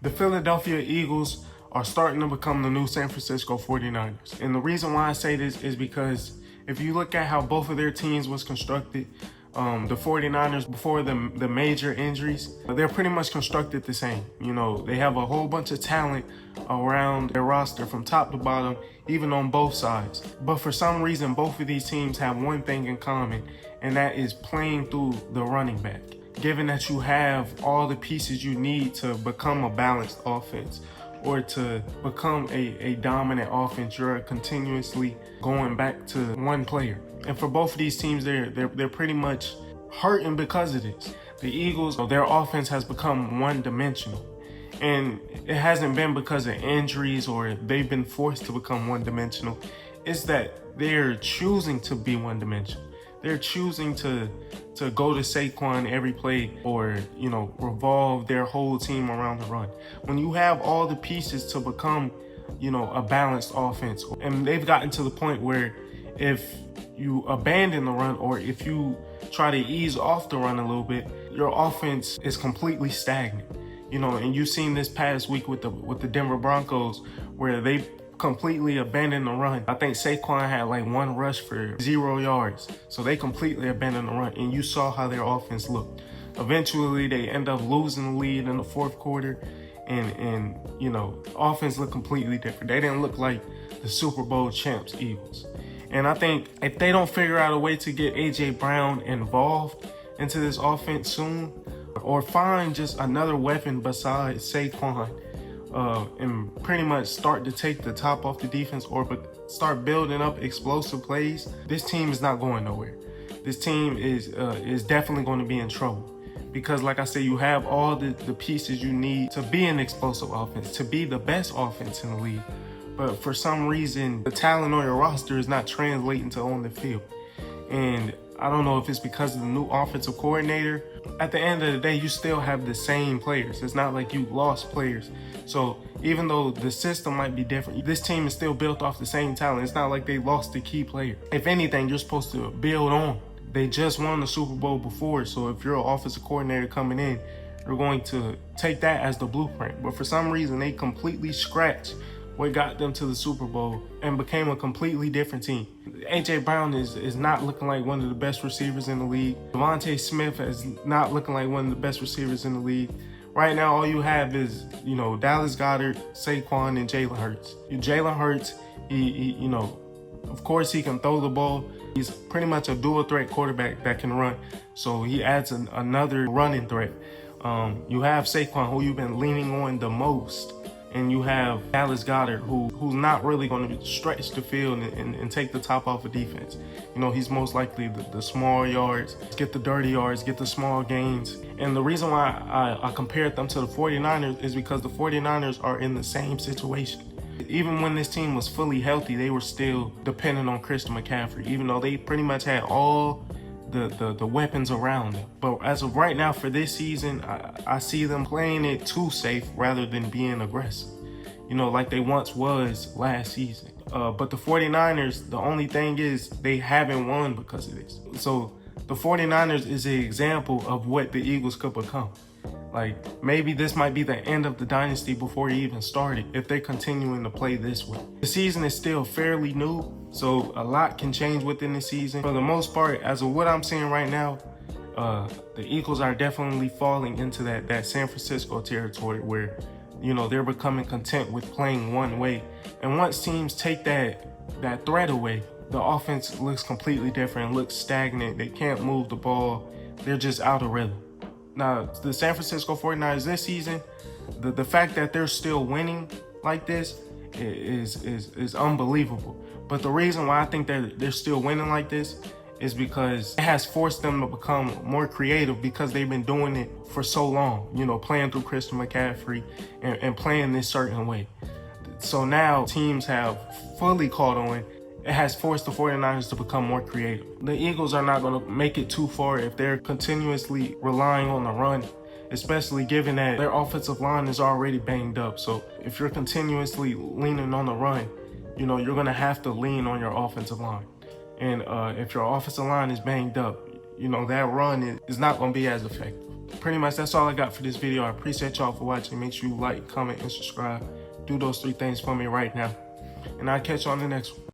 The Philadelphia Eagles are starting to become the new San Francisco 49ers. And the reason why I say this is because if you look at how both of their teams was constructed, the 49ers before the major injuries, they're pretty much constructed the same. You know, they have a whole bunch of talent around their roster from top to bottom, even on both sides. But for some reason, both of these teams have one thing in common, and that is playing through the running back. Given that you have all the pieces you need to become a balanced offense or to become a dominant offense, you're continuously going back to one player. And for both of these teams, they're pretty much hurting because of this. The Eagles, their offense has become one-dimensional. And it hasn't been because of injuries or they've been forced to become one-dimensional. It's that they're choosing to be one-dimensional. They're choosing to go to Saquon every play or, revolve their whole team around the run. When you have all the pieces to become, a balanced offense, and they've gotten to the point where if you abandon the run or if you try to ease off the run a little bit, your offense is completely stagnant. And you've seen this past week with the Denver Broncos where they completely abandoned the run. I think Saquon had like one rush for 0 yards. So they completely abandoned the run, and you saw how their offense looked. Eventually, they end up losing the lead in the fourth quarter, and offense looked completely different. They didn't look like the Super Bowl champs Eagles. And I think if they don't figure out a way to get A.J. Brown involved into this offense soon, or find just another weapon besides Saquon, and pretty much start to take the top off the defense or start building up explosive plays, this team is not going nowhere. This team is definitely going to be in trouble because, like I said, you have all the pieces you need to be an explosive offense, to be the best offense in the league. But for some reason, the talent on your roster is not translating to on the field. And I don't know if it's because of the new offensive coordinator. At the end of the day, you still have the same players. It's not like you lost players. So even though the system might be different, this team is still built off the same talent. It's not like they lost a key player. If anything, you're supposed to build on. They just won the Super Bowl before. So if you're an offensive coordinator coming in, you're going to take that as the blueprint. But for some reason, they completely scratched what got them to the Super Bowl and became a completely different team. A.J. Brown is not looking like one of the best receivers in the league. Devontae Smith is not looking like one of the best receivers in the league. Right now, all you have is, Dallas Goedert, Saquon, and Jalen Hurts. Jalen Hurts, he of course he can throw the ball. He's pretty much a dual threat quarterback that can run. So he adds another running threat. You have Saquon, who you've been leaning on the most. And you have Dallas Goedert, who's not really going to stretch the field and take the top off of defense. He's most likely the small yards, get the dirty yards, get the small gains. And the reason why I compared them to the 49ers is because the 49ers are in the same situation. Even when this team was fully healthy, they were still dependent on Christian McCaffrey, even though they pretty much had all the weapons around them. But as of right now for this season, I see them playing it too safe rather than being aggressive, like they once was last season. But the 49ers, the only thing is they haven't won because of this. So the 49ers is an example of what the Eagles could become. Like, maybe this might be the end of the dynasty before it even started if they're continuing to play this way. The season is still fairly new, so a lot can change within the season. For the most part, as of what I'm seeing right now, the Eagles are definitely falling into that San Francisco territory where, they're becoming content with playing one way. And once teams take that threat away, the offense looks completely different, looks stagnant. They can't move the ball. They're just out of rhythm. Now, the San Francisco 49ers this season, the fact that they're still winning like this is unbelievable. But the reason why I think they're still winning like this is because it has forced them to become more creative because they've been doing it for so long, playing through Christian McCaffrey and playing this certain way. So now teams have fully caught on. It has forced the 49ers to become more creative. The Eagles are not going to make it too far if they're continuously relying on the run, especially given that their offensive line is already banged up. So if you're continuously leaning on the run, you're going to have to lean on your offensive line. And if your offensive line is banged up, that run is not going to be as effective. pretty much that's all I got for this video. I appreciate y'all for watching. Make sure you like, comment, and subscribe. Do those 3 things for me right now. And I'll catch you on the next one.